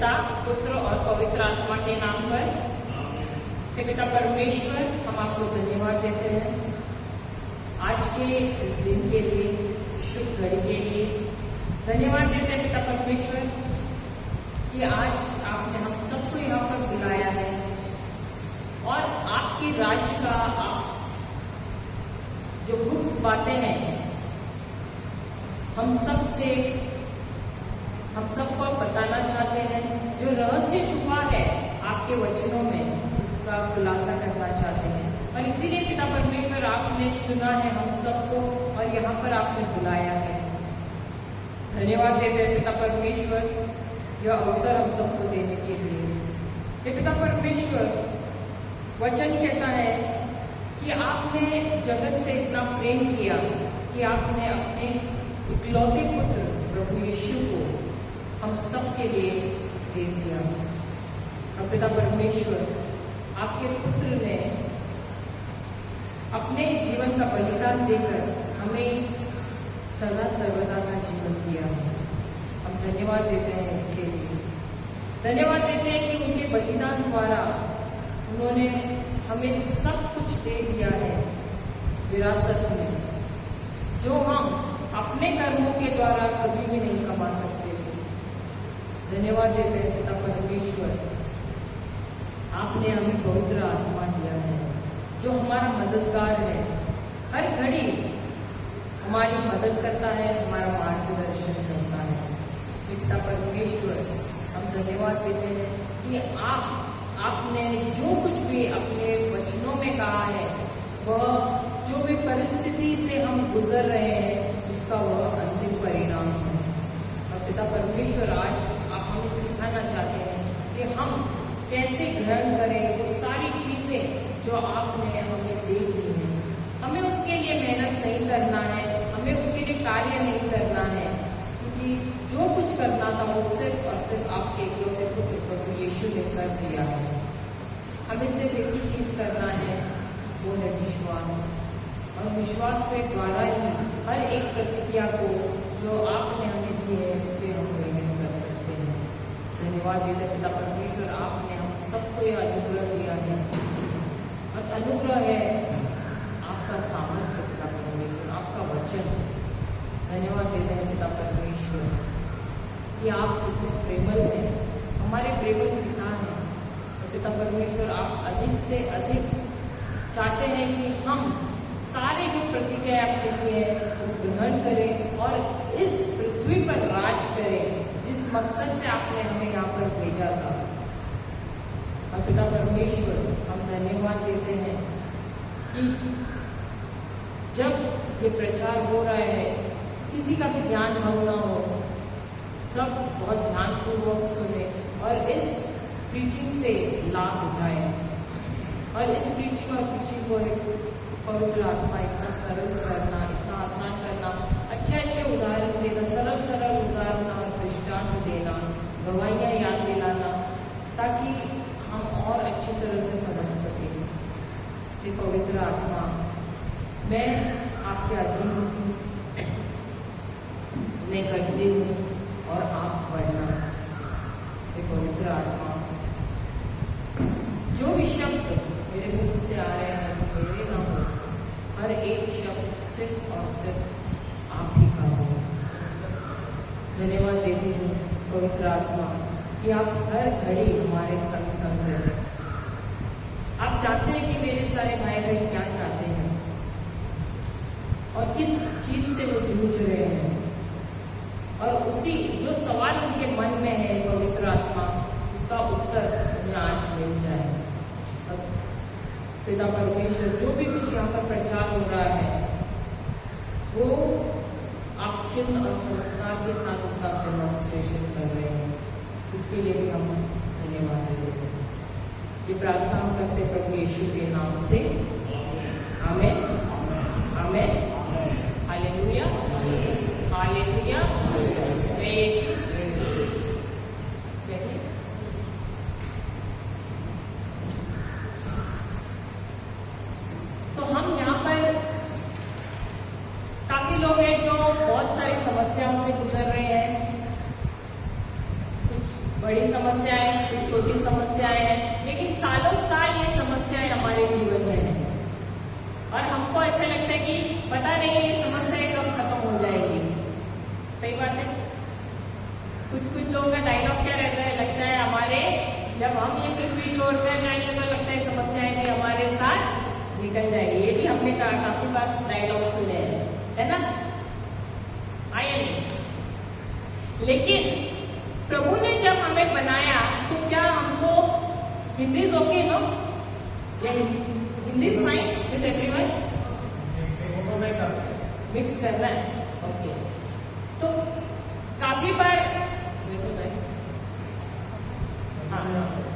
पिता, पुत्र और पवित्र आत्मा के नाम पर। हे पिता परमेश्वर, हम आपको धन्यवाद देते हैं आज के इस दिन के लिए, इस शुभ घड़ी के लिए। धन्यवाद देते हैं पिता परमेश्वर कि आज आपने हम सबको यहाँ पर बुलाया है और आपके राज्य का आप जो गुप्त बातें हैं हम सबको बताना चाहते हैं। जो रहस्य छुपा है आपके वचनों में उसका खुलासा करना चाहते हैं और इसीलिए पिता परमेश्वर आपने चुना है हम सबको और यहाँ पर आपने बुलाया है। धन्यवाद देते हैं पिता परमेश्वर यह अवसर हम सबको देने के लिए। ये पिता परमेश्वर वचन कहता है कि आपने जगत से इतना प्रेम किया कि आपने अपने इकलौते पुत्र प्रभु यीशु को हम सब के लिए दे दिया। और पिता परमेश्वर आपके पुत्र ने अपने जीवन का बलिदान देकर हमें सदा सर्वदा का जीवन दिया। हम धन्यवाद देते हैं इसके लिए। धन्यवाद देते हैं कि उनके बलिदान द्वारा उन्होंने हमें सब कुछ दे दिया है विरासत में, जो हम अपने कर्मों के द्वारा कभी भी नहीं कमा सकते थे। धन्यवाद देते हैं पिता परमेश्वर, आपने हमें पवित्र आत्मा दिया है जो हमारा मददगार है। हर घड़ी हमारी मदद करता है, हमारा मार्गदर्शन करता है। पिता परमेश्वर, हम धन्यवाद देते हैं कि आपने जो कुछ भी अपने वचनों में कहा है, वह जो भी परिस्थिति से हम गुजर रहे हैं उसका वह अंतिम परिणाम है। और पिता परमेश्वर, आज आप हमें सिखाना चाहते हैं कि हम कैसे ग्रहण करें वो सारी चीजें जो आपने हमें दे दी हैं। हमें उसके लिए मेहनत नहीं करना है, हमें उसके लिए कार्य नहीं करना है, क्योंकि जो कुछ करना था वो सिर्फ और सिर्फ आपके इकलौते पुत्र प्रभु यीशु ने कर दिया है। हमें सिर्फ एक ही चीज करना है, वो है विश्वास। और विश्वास के द्वारा ही हर एक प्रतिक्रिया को जो आपने हमें दी है उसे हम ग्रहण कर सकते हैं। धन्यवाद देते पिता परमेश्वर, आपने हम सबको यह अनुग्रह दिया है और अनुग्रह है आपका सामर्थ्य पिता परमेश्वर, आपका वचन। धन्यवाद देते हैं पिता परमेश्वर कि आप इतने प्रेमल हैं, हमारे प्रेमल पिता हैं। और पिता परमेश्वर, आप अधिक से अधिक चाहते हैं कि हम सारे जो प्रतिज्ञा आपने की है वो ग्रहण करें और इस पृथ्वी पर राज करें जिस मकसद से आपने हमें यहाँ पर भेजा था। और पिता परमेश्वर, हम धन्यवाद देते हैं कि जब ये प्रचार हो रहा है किसी का भी ध्यान भंग ना हो, सब बहुत ध्यानपूर्वक सुने और इस प्रीचिंग से लाभ उठाएं। और इस प्रीचिंग और प्रीचिंग को पवित्र आत्मा इतना सरल करना, इतना आसान करना, अच्छे अच्छे उदाहरण देना, सरल सरल उदाहरण और दृष्टांत देना, गवाहियाँ याद दिलाना, ताकि हम और अच्छी तरह से समझ सकें। ये पवित्र आत्मा, मैं आपके अधीन हूँ, मैं करती हूँ और आप बढ़ना। ये पवित्र आत्मा, जो भी शब्द मेरे मुख से आ रहे हैं मेरे ना हो, हर एक शब्द सिर्फ और सिर्फ आप ही का हो। धन्यवाद देती हूँ पवित्र आत्मा कि आप हर घड़ी हमारे संग संग रहें। आप जानते हैं कि मेरे सारे भाई बहन क्या चाहते हैं और किस चीज से वो जूझ रहे हैं, और उसी जो सवाल उनके मन में है पवित्र आत्मा उसका उत्तर उन्हें आज मिल जाए। पिता परमेश्वर, जो भी कुछ यहाँ पर प्रचार हो रहा है वो आप चिन्ह और चमत्कार के साथ उसका डेमोन्स्ट्रेशन कर रहे हैं, इसके लिए भी हम धन्यवाद देते हैं। ये प्रार्थना हम करते प्रभु यीशु के नाम से, आमीन, आमीन, हालेलुया, हालेलुया, जय यीशु। तो हम यहाँ पर काफी लोग हैं जो बहुत सारी समस्याओं से गुजर रहे हैं, कुछ बड़ी समस्याएं, फिर छोटी समस्याएं हैं, लेकिन सालों साल ये समस्याएं हमारे जीवन में है और हमको ऐसा लगता है कि पता नहीं ये समस्याएं कब खत्म हो जाएगी। सही बात है। कुछ लोगों का डायलॉग क्या रहता है, लगता है हमारे जब हम ये पृथ्वी छोड़कर जाएंगे तो लगता है समस्याएं भी हमारे साथ निकल जाएगी। ये भी हमने काफी बार डायलॉग सुने हैं, है ना? आया नहीं। लेकिन प्रभु ने जब हमें बनाया तो क्या हमको हिंदी इज ओके नो? या Hindi is fine with everyone? Mix करना है, ओके। तो काफी बार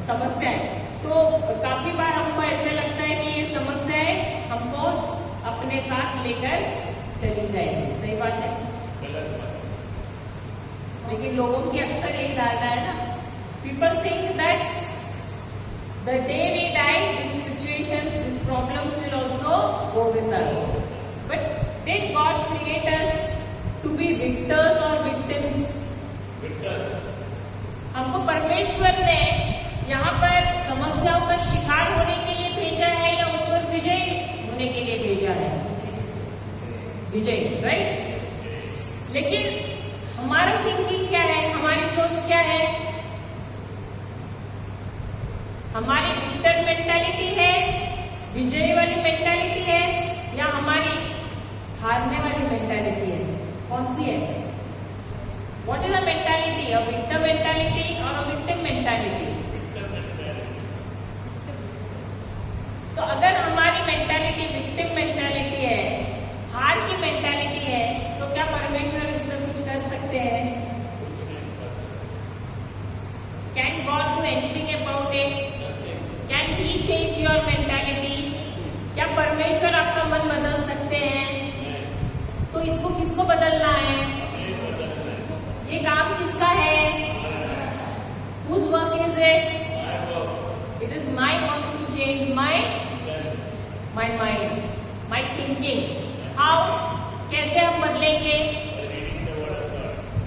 समस्याएं, तो काफी बार हमको ऐसे लगता है कि ये समस्याएं हमको अपने साथ लेकर चली जाएगी। सही बात है। लेकिन लोगों की अक्सर यही धारणा है ना, people think that the day we die this situations, this problems will also go with us. But did God create us to be victors और विक्टिम्स? हमको परमेश्वर ने यहाँ पर समस्याओं का शिकार होने के लिए भेजा है या उस पर विजय होने के लिए भेजा है? विजय, राइट? लेकिन हमारा थिंकिंग क्या है, हमारी सोच क्या है? हमारी विक्टर मेंटालिटी है, विजय वाली मेंटालिटी है, या हमारी हारने वाली मेंटालिटी है? कौन सी है? What is the mentality? A victor mentality और अ विक्टिम मेंटालिटी? तो अगर हमारी मेंटालिटी विक्टिम मेंटालिटी है, हार की मेंटालिटी है, तो क्या परमेश्वर इसमें कुछ कर सकते हैं? Can God do anything about it? Can he change your mentality? क्या परमेश्वर आपका मन बदल सकते हैं? तो इसको किसको बदलना है? ये काम किसका है? Whose work is it? It is my work to change my mind, my thinking. How? कैसे हम बदलेंगे?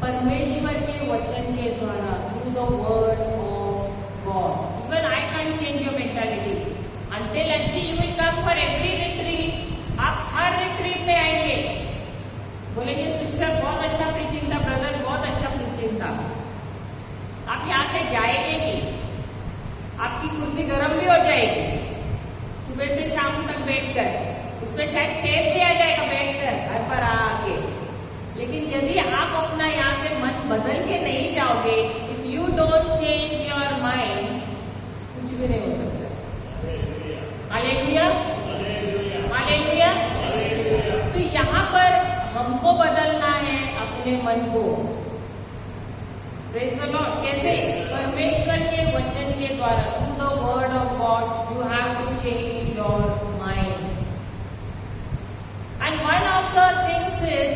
परमेश्वर के वचन के द्वारा, through the word of God. Even I can't change your mentality until you will come for every retreat. आप हर retreat में आएंगे, बोलेंगे सिस्टर बहुत अच्छा प्रीचिंग था, ब्रदर बहुत अच्छा प्रीचिंग था। आप यहाँ से जाएंगे भी, आपकी कुर्सी गर्म भी हो जाएगी सुबह से शाम तक बैठकर, उसमें शायद छेद भी आ जाएगा बैठकर घर पर आके। लेकिन यदि आप अपना यहाँ से मन बदल के नहीं जाओगे, if you don't change your mind, कुछ भी नहीं हो सकता। Hallelujah, hallelujah. तो यहाँ पर हमको बदलना है अपने मन को। Praise the Lord. कैसे? परमेश्वर के वचन के द्वारा, through the word of God you have to change your mind. And one of the things is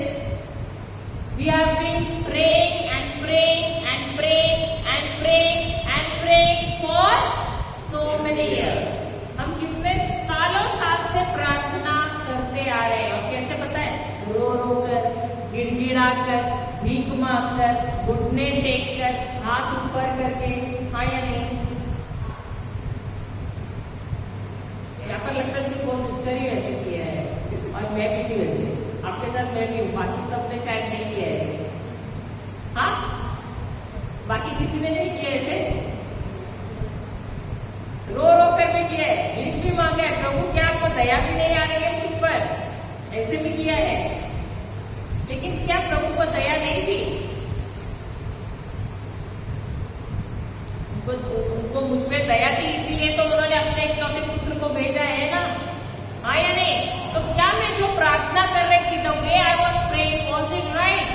we have been praying and praying and praying and praying and praying for so many years. हम कितने सालों साल से प्रार्थना करते आ रहे हैं, और कैसे पता है? रो रो कर, गिड़गिड़ा कर, भीख मांग कर, घुटने टेक कर, हाथ ऊपर करके। हाँ या नहीं? यहाँ पर लगता है सिर्फ वो सिस्टर ही वैसे किया है और मैं भी थी वैसे, आपके साथ मैं भी हूँ, बाकी सबने शायद नहीं किया ऐसे। हाँ, बाकी किसी ने नहीं किया ऐसे? रो रो कर भी किया है, भीख भी मांगा है, प्रभु क्या आपको दया भी नहीं आ रही है मुझ पर? ऐसे भी किया है। लेकिन क्या प्रभु को दया नहीं थी? उनको मुझ पर दया थी, इसीलिए तो उन्होंने अपने इकलौते पुत्र को भेजा है ना। हाँ या नहीं? तो क्या मैं जो प्रार्थना कर रही थी, the way I was praying, was it right?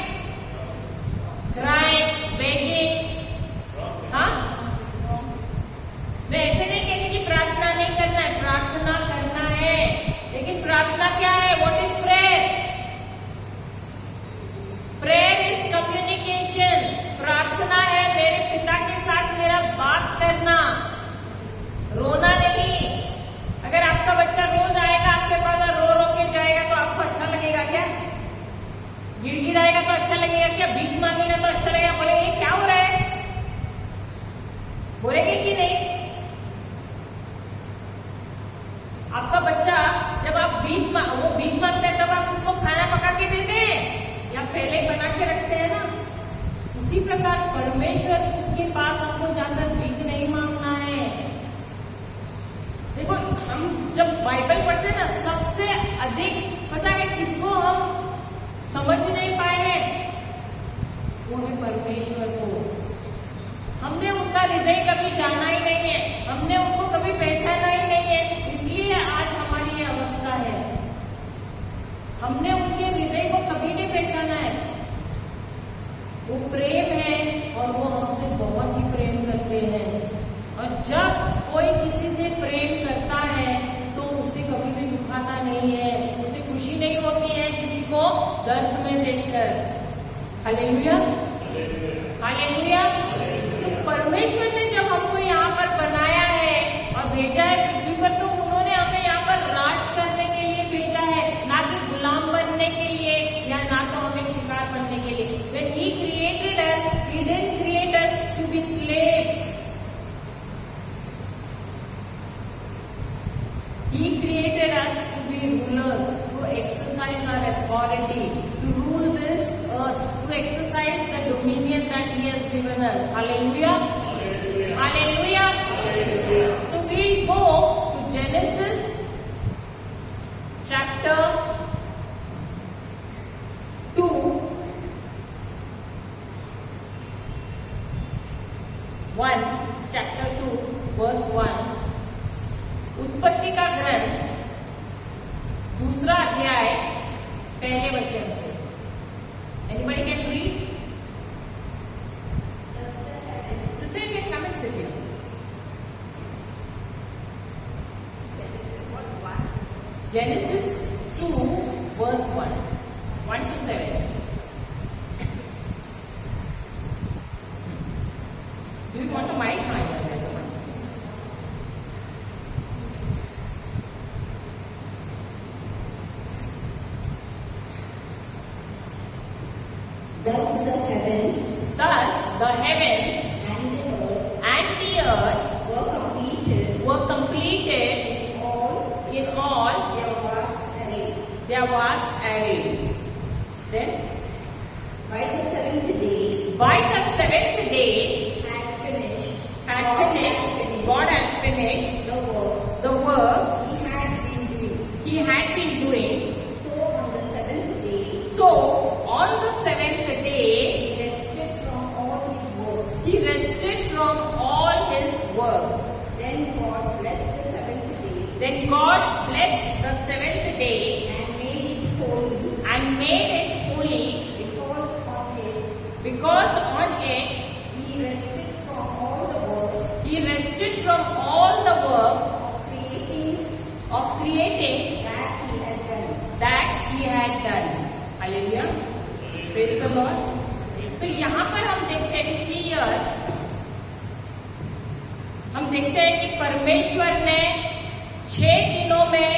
Crying, begging, हाँ? मैं ऐसे नहीं कहती कि प्रार्थना नहीं करना है, प्रार्थना करना है। लेकिन प्रार्थना क्या है? What is prayer? Prayer is communication. प्रार्थना है मेरे पिता के साथ मेरा बात करना, रोना नहीं। अगर आपका बच्चा रोज आएगा आपके पास और रो रो के जाएगा तो आपको अच्छा लगेगा क्या? गिड़गिड़ाएगा तो अच्छा लगेगा क्या? भीख मांगेगा तो अच्छा लगेगा? बोलेगा ये क्या हो बोलेंगे कि नहीं? आपका बच्चा जब आप वो भीख मांगता है तब आप उसको खाना पका के देते हैं या पहले ही बना के रखते हैं ना? उसी प्रकार परमेश्वर के पास हमको जाकर भीख नहीं मांगना है। देखो, हम जब बाइबल पढ़ते हैं ना, सबसे अधिक पता है किसको हम समझ नहीं पाए हैं? वो है परमेश्वर को। हमने उनका हृदय कभी जाना ही नहीं है, हमने उनको कभी पहचाना ही नहीं है, इसलिए आज हमारी ये अवस्था है। हमने उनके हृदय को कभी नहीं पहचाना है। वो प्रेम है और वो हमसे बहुत ही प्रेम करते हैं। और जब कोई किसी से प्रेम करता है तो उसे कभी भी दुखाता नहीं है, उसे खुशी नहीं होती है किसी को दर्द में देखकर। Hallelujah, hallelujah. तो परमेश्वर ने जब हमको यहाँ पर बनाया है और भेजा है पृथ्वी पर, तो उन्होंने हमें यहाँ पर राज करने के लिए भेजा है, ना कि गुलाम बनने के लिए या ना तो हमें शिकार बनने के लिए। When he created us, he didn't create us to be slaves. He created us to be rulers, to exercise our authority, to rule this earth, to exercise the dominion that He has given us. Hallelujah. Hallelujah. Hallelujah. So we go to Genesis chapter 2. Chapter 2, verse 1. उत्पत्ति का ग्रंथ 2 अध्याय पहले वचन से। Anybody can read? Sister, you can come and sit here. Genesis 2, verse 1. 1 to 7. Do you want a mic? Thus the heavens and the earth were completed in all their vast array. Then, by the seventh day, God had finished the work He had been doing. So on the seventh day, He rested from all His works. Then God blessed the seventh day and made it holy because on it He rested from all the work of creating that He had done. Hallelujah. Praise the Lord. तो यहाँ पर हम देखते हैं इसी year हम देखते हैं कि परमेश्वर ने 6 दिनों में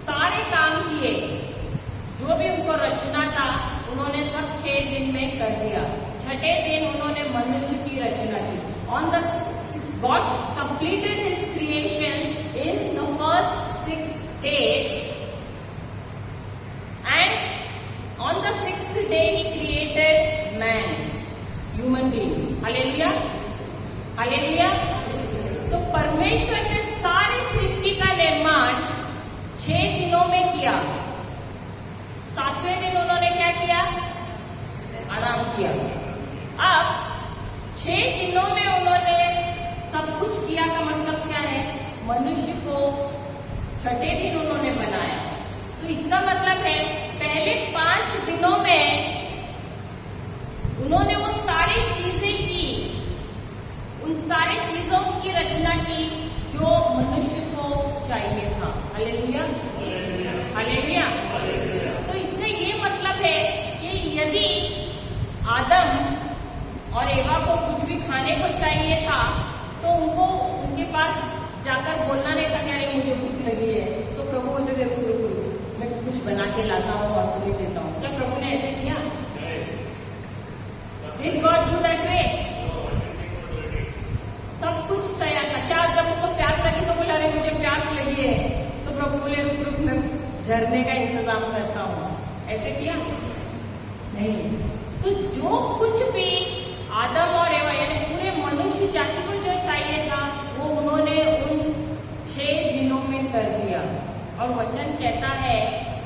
सारे काम किए, जो भी उनको रचना था उन्होंने सब 6 दिन में कर दिया। छठे दिन उन्होंने मनुष्य की रचना की। On the God completed His creation in the first 6 days, and on the 6th day He created man, human being. Hallelujah, hallelujah. तो परमेश्वर ने सारी सृष्टि का निर्माण 6 दिनों में किया। 7वें दिन उन्होंने क्या किया? आराम किया। अब 6 दिनों में उन्होंने सब कुछ किया का मतलब क्या है? मनुष्य को छठे दिन उन्होंने बनाया। तो इसका मतलब है पहले 5 दिनों में उन्होंने वो सारी चीजें की, उन सारी चीजों की रचना की जो मनुष्य को चाहिए था। Hallelujah, hallelujah. तो इसका ये मतलब है कि यदि आदम और एवा को कुछ भी खाने को चाहिए था तो उनको उनके पास जाकर बोलना नहीं था कि अरे मुझे भूख लगी है, तो प्रभु बोलते थे रुको मैं कुछ बना के लाता हूँ और तुम्हें देता हूँ। क्या प्रभु ने ऐसे किया? Did God do that way? झरने का इंतजाम करता हूँ, ऐसे किया नहीं। तो जो कुछ भी आदम और एवा यानी पूरे मनुष्य जाति को जो चाहिए था वो उन्होंने उन 6 दिनों में कर दिया। और वचन कहता है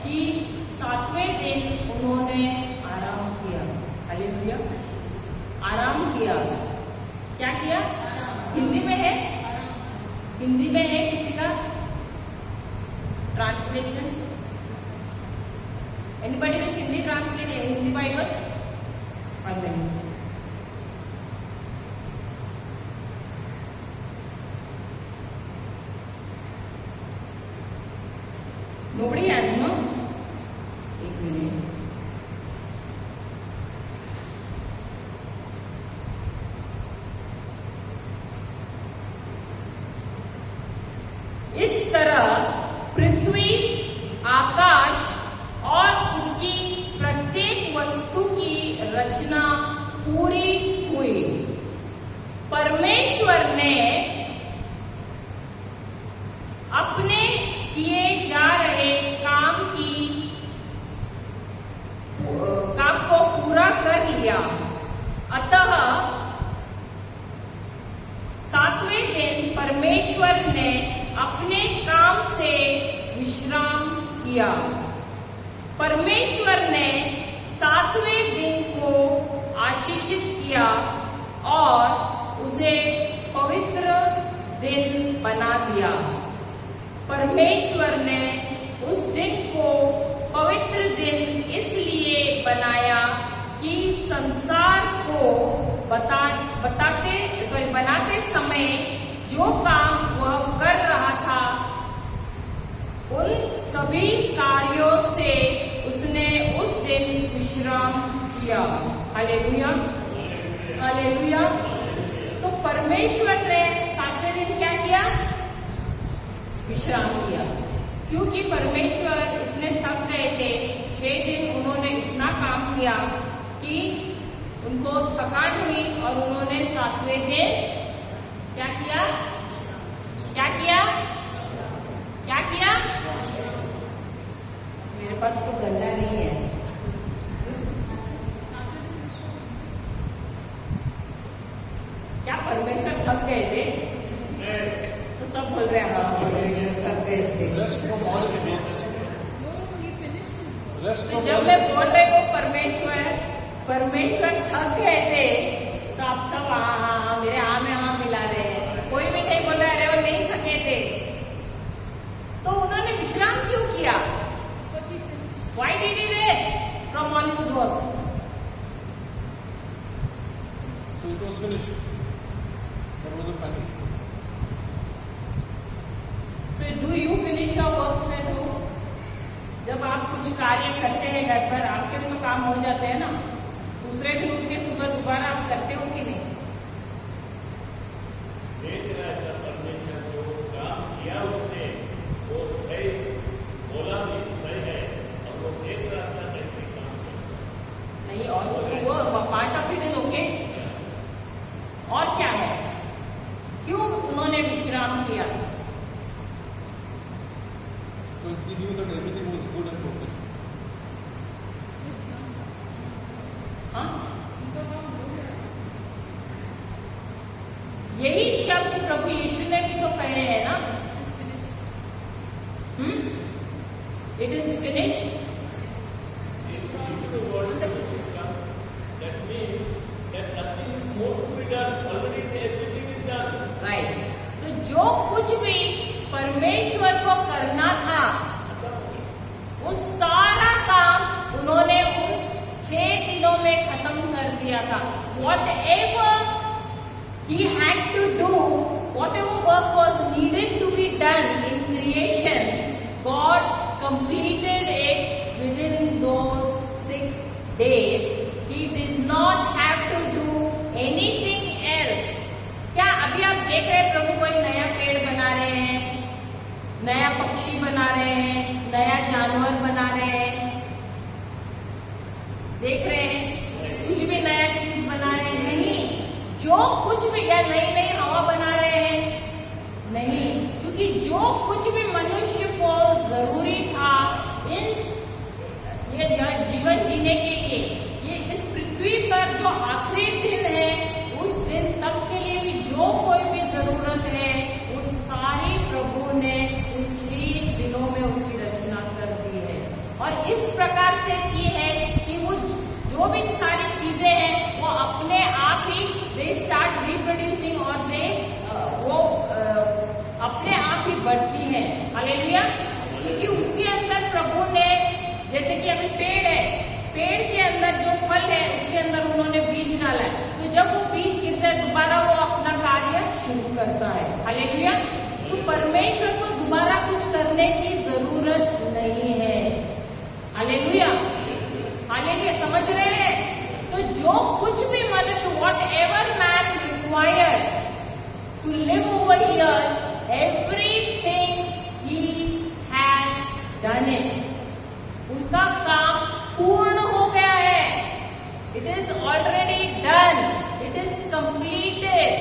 कि 7वें दिन उन्होंने आराम किया। हालेलुया, आराम किया। क्या किया? हिंदी में है, हिंदी में है किसी का translation? Anybody with Hindi translation, Hindi Bible? और नहीं, nobody has, no? एक मिनट, इस तरह पृथ्वी, आकाश और उसकी प्रत्येक वस्तु की रचना पूरी हुई। परमेश्वर ने अपने किए जा रहे काम को पूरा कर लिया। अतः 7वें दिन परमेश्वर ने अपने काम से विश्राम किया। परमेश्वर ने 7वें दिन को आशीषित किया और उसे पवित्र दिन बना दिया। परमेश्वर ने उस दिन को पवित्र दिन इसलिए बनाया कि संसार को बनाते समय जो काम वह कर रहा था उन सभी कार्यों से उसने उस दिन विश्राम किया। Hallelujah, hallelujah. तो परमेश्वर ने 7वें दिन क्या किया? विश्राम किया, क्योंकि परमेश्वर इतने थक गए थे। 6 दिन उन्होंने इतना काम किया कि उनको थकान हुई और उन्होंने 7वें दिन क्या किया? क्या किया? क्या किया? मेरे पास तो गंदा नहीं है। क्या परमेश्वर थक गए थे? तो सब बोल रहे हैं हाँ परमेश्वर थक गए थे। जब मैं बोल रही हूँ परमेश्वर थक गए थे तो आप सब हाँ हाँ हाँ मेरे हाँ में हाँ मिला रहे हैं। कोई भी नहीं बोल रहा है वो नहीं थके थे। तो उन्होंने विश्राम क्यों किया? Why did he rest from all his work? So it was finished. That was the final. So do you finish your works at home? जब आप कुछ कार्य करते हैं घर पर, आपके भी तो काम हो जाते हैं ना। दूसरे दिन उठ के सुबह दोबारा आप करते हो कि नहीं? देख रहा था परमेश्वर जो काम किया उसने वो सही बोला भी सही है और वो देख रहा था कैसे काम करता नहीं, और वो part of it is okay. और क्या है? क्यों उन्होंने विश्राम किया? Because he knew that everything was good and perfect. हाँ? यही शब्द प्रभु यीशु ने भी तो कहे हैं ना, it is finished. That means that nothing is more to be done. Already everything is done. Right. तो जो कुछ भी परमेश्वर को करना था वो सारा काम उन्होंने उन 6 दिनों में खत्म कर दिया था। Whatever he had to do, whatever work was needed to be done in creation, God completed it within those 6 days. He did not have to do anything else. क्या अभी आप देख रहे हैं प्रभु कोई नया पेड़ बना रहे हैं, नया पक्षी बना रहे हैं, नया जानवर बना रहे हैं? देख रहे हैं कुछ भी नया चीज बना रहे हैं? नहीं। जो कुछ भी या नई नई हवा बना रहे हैं? नहीं, क्योंकि जो कुछ भी मनुष्य को जरूरी था ये जीवन जीने के लिए ये इस पृथ्वी पर जो आखिरी दिन है, उस दिन तक के लिए भी जो कोई भी जरूरत है, वो सारी प्रभु ने उन 6 दिनों में उसकी रचना कर दी है। और इस प्रकार से की है कि वो जो भी सारी चीजें हैं वो अपने आप ही दे स्टार्ट रिप्रोड्यूसिंग और वो अपने आप ही बढ़ती है। हालेलुया। क्योंकि उसके अंदर प्रभु ने, जैसे कि अभी पेड़ है, पेड़ के अंदर जो फल है उसके अंदर उन्होंने बीज डाला है, तो जब वो बीज गिरता है दोबारा वो अपना कार्य शुरू करता है। हालेलुया। तो परमेश्वर को दोबारा कुछ करने की जरूरत नहीं है। हालेलुया। हालेलुया। समझ रहे हैं? तो जो कुछ भी मनुष्य, whatever man required to live over here, everything he has done it. उनका काम पूर्ण हो गया है। It is already done, it is completed,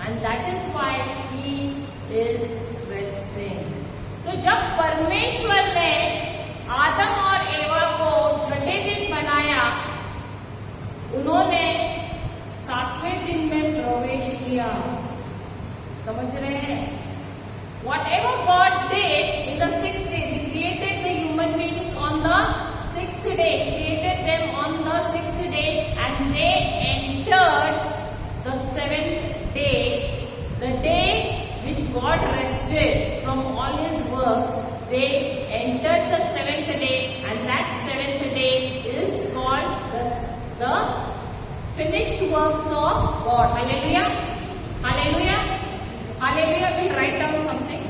and that is why he is resting. तो जब परमेश्वर ने आदम और एवा को छठे दिन बनाया, उन्होंने 7वें दिन में प्रवेश किया। समझ रहे हैं? Whatever God did in the 6 days, He created the human beings on the 6th day. He created them on the 6th day, and they entered the 7th day, the day which God rested from all His works. They entered the 7th day, and that 7th day is called the finished works of God. Hallelujah. Hallelujah. Hallelujah. We'll write down something.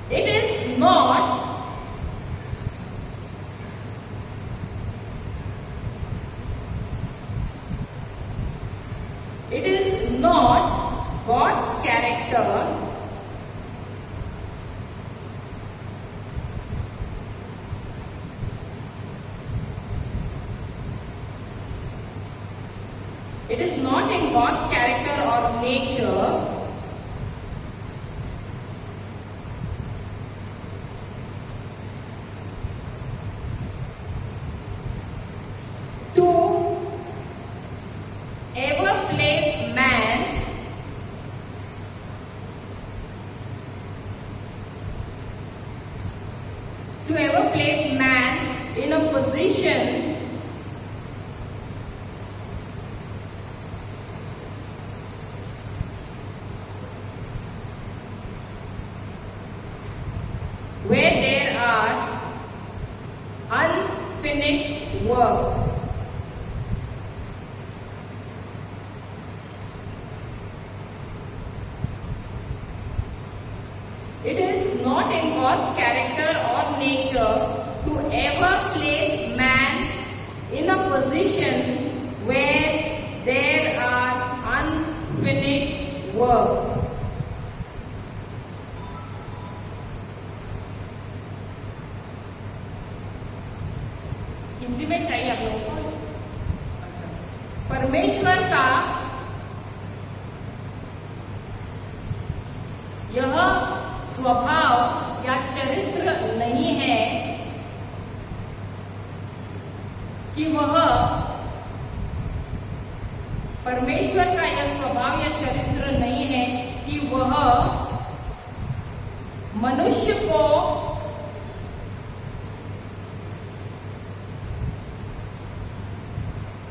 It is not God's character It is not in God's character or nature to ever place man in a position where there are unfinished works. It is not in God's character or nature to ever place man in a position where there are unfinished works. Hindi में चाहिए आप लोगों को? परमेश्वर का यह स्वभाव या चरित्र नहीं है कि वह परमेश्वर का यह स्वभाव या चरित्र नहीं है कि वह मनुष्य को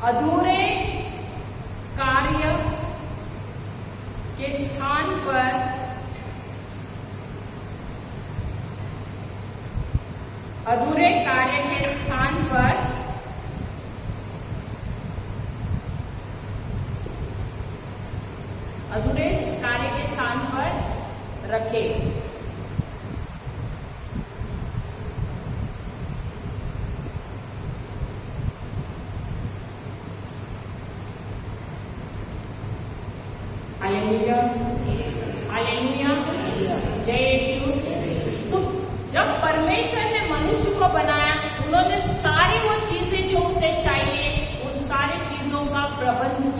अधूरे कार्य के स्थान पर अधूरे कार्य के स्थान पर अधूरे कार्य के स्थान पर रखे। हालेलुया, हालेलुया, जय यीशु। तो जब परमेश्वर ने मनुष्य को बनाया, उन्होंने सारी वो चीजें जो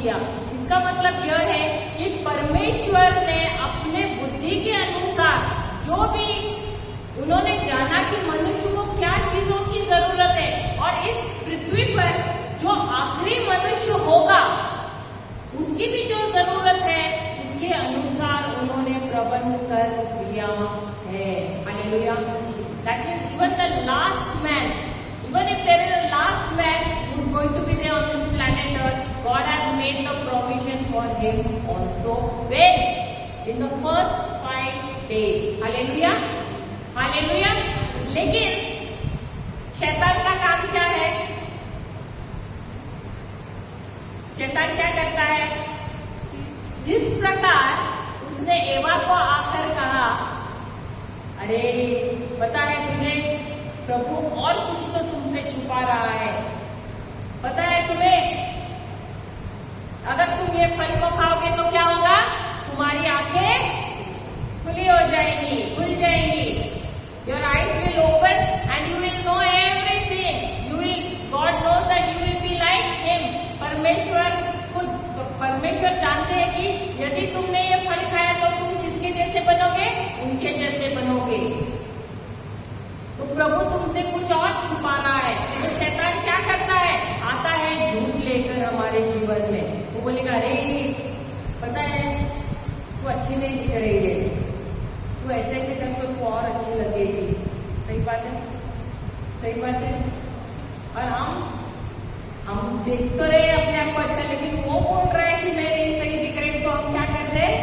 किया। इसका मतलब यह है कि परमेश्वर ने अपने बुद्धि के अनुसार जो भी उन्होंने जाना कि मनुष्य को क्या चीजों की जरूरत है और इस पृथ्वी पर जो आखिरी मनुष्य होगा उसकी भी जो जरूरत है उसके अनुसार उन्होंने प्रबंध कर दिया है। Hallelujah. That means even the last man, even if there is a last man who is going to be there on this planet Earth, God has made the provision for him also. When? In the first 5 days. Hallelujah. Hallelujah. लेकिन शैतान का काम क्या है? शैतान क्या करता है? जिस प्रकार उसने एवा को आकर कहा, अरे पता है तुझे प्रभु और कुछ तो तुमसे छुपा रहा है, पता है तुम्हें अगर तुम ये फल को खाओगे तो क्या होगा? तुम्हारी आंखें खुली हो जाएंगी, खुल जाएंगी। Your eyes will open and you will know everything. You will, God knows that you will be like Him. परमेश्वर जानते हैं कि यदि तुमने ये फल खाया तो तुम किसके जैसे बनोगे? उनके जैसे बनोगे। तो प्रभु तुमसे कुछ और छुपा रहा है। तो शैतान क्या करता है? आता है झूठ लेकर हमारे जीवन में। वो बोलेगा, अरे पता है तू अच्छी नहीं दिख रही है, तू ऐसे ऐसे करके तू और अच्छी लगेगी। सही बात है, सही बात है। और हम देख तो रहे अपने आप को अच्छा, लेकिन वो बोल रहा है कि मैं नहीं सही दिख रही, तो हम क्या करते हैं?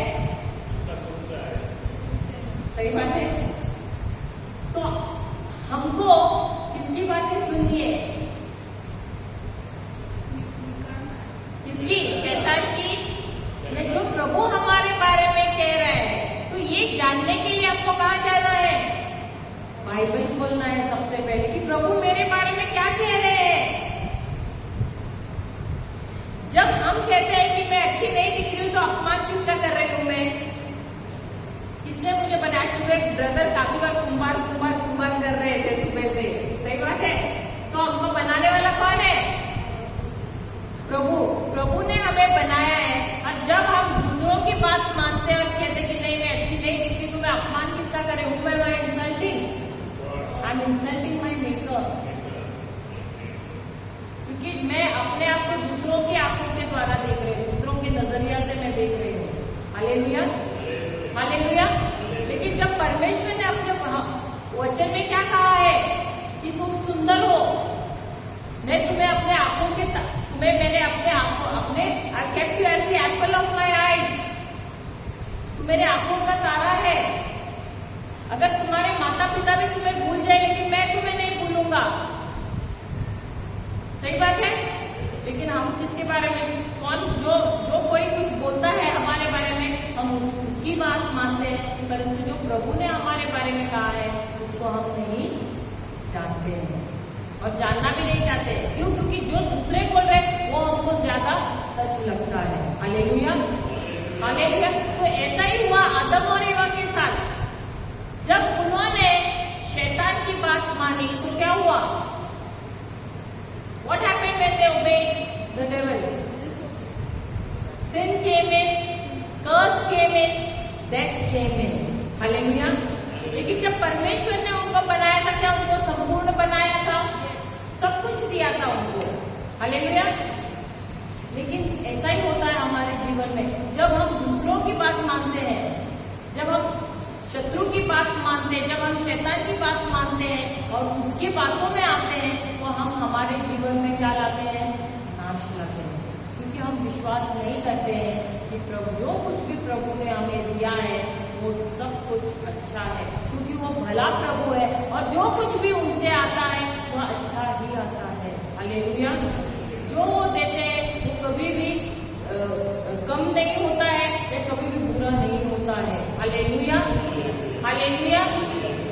सही बात है। तो हमको किसकी बातें सुननी है? किसकी? शैतान की? जो प्रभु हमारे बारे में कह रहे हैं। तो ये जानने के लिए आपको कहा जाना है, बाइबल खोलना है सबसे पहले कि प्रभु मेरे बारे में क्या कह रहे हैं। जब हम कहते हैं कि मैं अच्छी नहीं दिख रही हूं तो अपमान किसका कर रही हूं मैं? किसने मुझे बनाया? एक्चुअली ब्रदर काफी बार कुंभार कुंभार कुंभार कर रहे थे सुबह से। सही बात है। तो हमको बनाने वाला कौन है? प्रभु। प्रभु ने हमें बनाया है। और जब हम दूसरों की बात मानते हैं और कहते हैं कि नहीं मैं अच्छी नहीं दिख रही, तो मैं अपमान किसका कर रही हूं? मैं insulting, I am insulting my maker. क्योंकि मैं अपने आप को दूसरों की आंखों के द्वारा देख रही हूँ, दूसरों के नजरिया से मैं देख रही हूँ। Hallelujah, hallelujah. लेकिन जब परमेश्वर ने अपने वचन में क्या कहा है कि तुम सुंदर हो, मैं तुम्हें अपने आंखों के तुम्हें मैंने अपने आंखों अपने I kept you as the apple of my eyes, तुम मेरे आंखों का तारा है। अगर तुम्हारे माता पिता भी तुम्हें भूल जाए लेकिन मैं तुम्हें नहीं भूलूंगा। सही बात है। लेकिन हम किसके बारे में, कौन जो कोई कुछ बोलता है हमारे बारे में हम उसकी बात मानते हैं, परंतु जो प्रभु ने हमारे बारे में कहा है उसको हम नहीं जानते हैं और जानना भी नहीं चाहते। क्यों? क्योंकि जो दूसरे बोल रहे हैं वो हमको ज्यादा सच लगता है। Hallelujah, hallelujah. तो ऐसा ही हुआ आदम और एवा के साथ। जब उन्होंने शैतान की बात मानी तो क्या हुआ? What happened when they obeyed the devil? Sin came in, curse came in, death came in. Hallelujah. लेकिन जब परमेश्वर ने उनको बनाया था, क्या उनको संपूर्ण बनाया था? सब कुछ दिया था उनको। हालेलुया। लेकिन ऐसा ही होता है हमारे जीवन में, जब हम दूसरों की बात मानते हैं, जब हम शत्रु की बात मानते हैं, जब हम शैतान की बात मानते हैं और उसकी बातों में आते हैं, तो हम हमारे जीवन में क्या लाते हैं? नाश लाते हैं। क्योंकि हम विश्वास नहीं करते हैं कि प्रभु जो कुछ भी प्रभु ने हमें दिया है वो सब कुछ अच्छा है, क्योंकि वो भला प्रभु है और जो कुछ भी उनसे आता है वह अच्छा ही आता है। हालेलुया। जो वो देते हैं वो कभी भी कम नहीं होता है या कभी भी बुरा नहीं होता है। Hallelujah, hallelujah.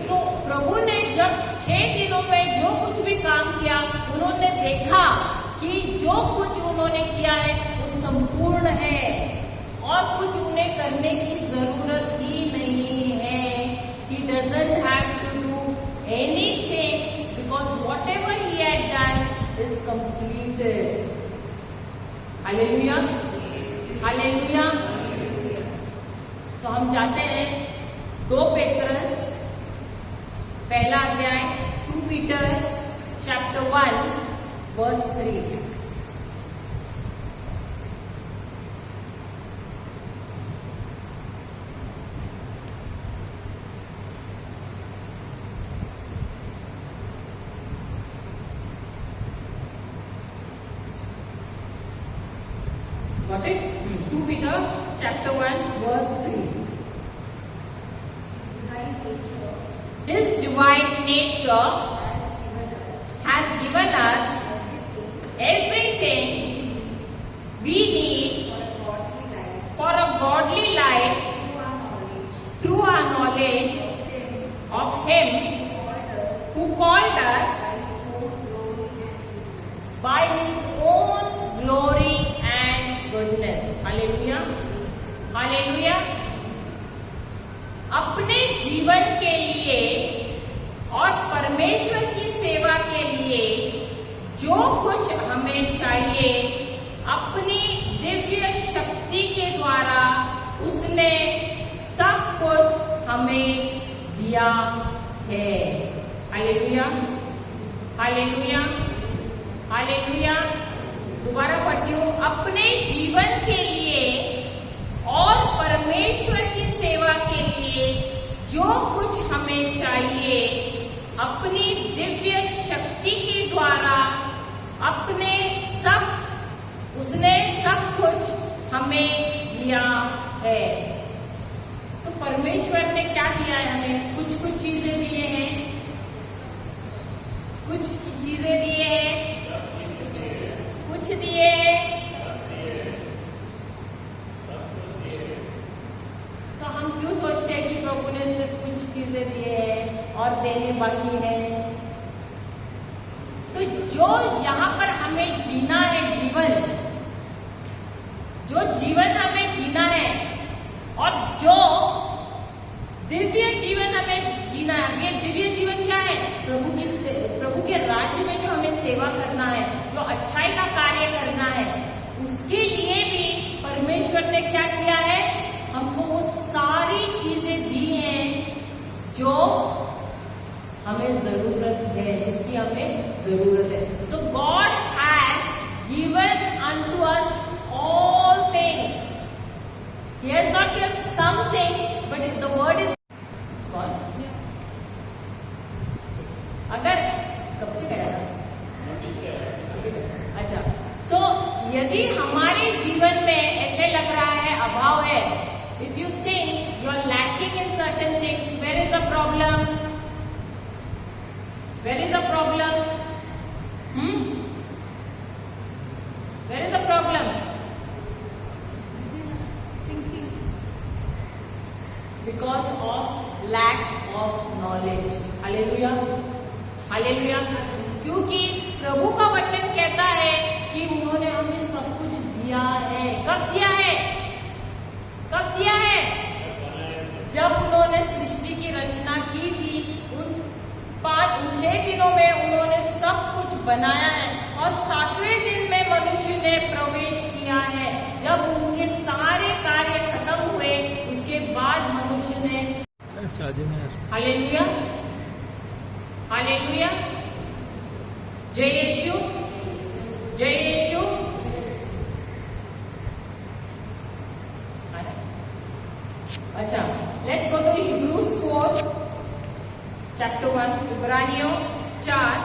तो प्रभु ने जब 6 दिनों में जो कुछ भी काम किया, उन्होंने देखा कि जो कुछ उन्होंने किया है वो संपूर्ण है और कुछ उन्हें करने की जरूरत ही नहीं है। He doesn't have to do anything because whatever he had done is completed. हालेलुया। पढ़ते हैं 2 पेत्रस पहला अध्याय 2 Peter chapter 1 verse 3। Got it? 2 Peter chapter 1 verse 3. Divine nature His divine nature has given us has given us everything we need for a godly life for a godly life through our knowledge through our knowledge of Him of Him who called us who called us by His own glory and by His own glory and goodness. Hallelujah. Hallelujah. अपने जीवन के लिए और परमेश्वर की सेवा के लिए जो कुछ हमें चाहिए अपनी दिव्य शक्ति के द्वारा उसने सब कुछ हमें दिया है। Hallelujah, hallelujah, hallelujah. दोबारा पढ़ती हूँ, अपने जीवन के लिए और परमेश्वर की सेवा के लिए जो कुछ हमें चाहिए अपनी दिव्य शक्ति के द्वारा उसने सब कुछ हमें दिया है। तो परमेश्वर ने क्या दिया है हमें? कुछ चीजें दिए हैं, कुछ चीजें दिए हैं, कुछ दिए हैं। तो हम क्यों सोचते हैं कि प्रभु ने सिर्फ कुछ चीजें दिए हैं और देने बाकी है? तो जो यहाँ पर हमें जीना है जीवन, जो जीवन हमें जीना है और जो दिव्य जीवन हमें जीना है, ये दिव्य जीवन क्या है? प्रभु के राज्य में जो हमें सेवा करना है, जो अच्छाई का कार्य करना है, उसके लिए भी परमेश्वर ने क्या किया है? हमको वो सारी चीजें दी हैं जो हमें जरूरत है, जिसकी हमें जरूरत है। So God has given unto us all things. He has not given some things, but the word is small. अगर कब से गया था? अच्छा, सो यदि हमारे जीवन में ऐसे लग रहा है अभाव है, if you think you are lacking in certain things, where is the problem? Where is the problem? Where is the problem? Because of lack of knowledge. Hallelujah. Hallelujah. क्योंकि प्रभु का वचन कहता है कि उन्होंने हमें सब कुछ दिया है। कब दिया है? कब दिया है? जब उन्होंने सृष्टि की रचना की थी, उन 6 दिनों में उन्होंने सब कुछ बनाया है और 7वें दिन में मनुष्य ने प्रवेश किया है। जब उनके सारे कार्य खत्म हुए, उसके बाद मनुष्य ने हालेलुया, हालेलुया, जय यीशु, जय यीशु। अच्छा, let's go to Hebrews 4 chapter 1, इब्रानियों 4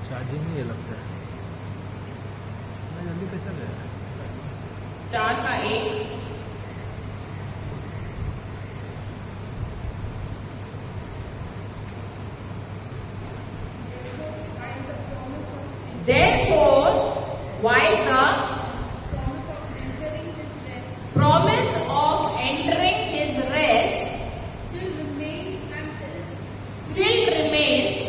चार्जिंग नहीं है लगता है, मैं जल्दी कैसे गया? 4 का 1। Therefore, while the promise of entering his rest still remains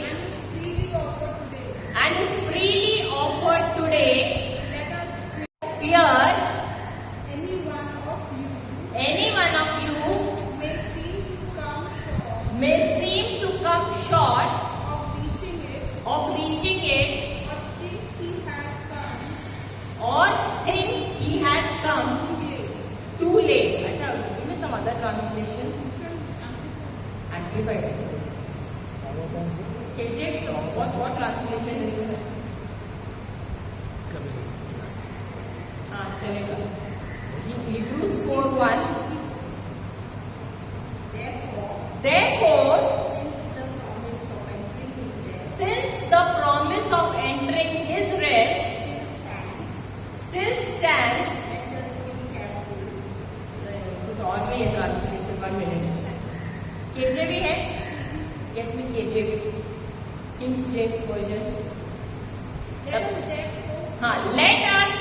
and is freely offered today, fear any one of you may seem to come short of reaching it other translation? Amplified. KJV, what translation is it? हाँ चलेगा. Hebrews 4:1. Therefore, since the promise of entering His rest still stands, कुछ और भी है translation. 1 minute. KJV है. Get me KJV. King James version. हाँ, let us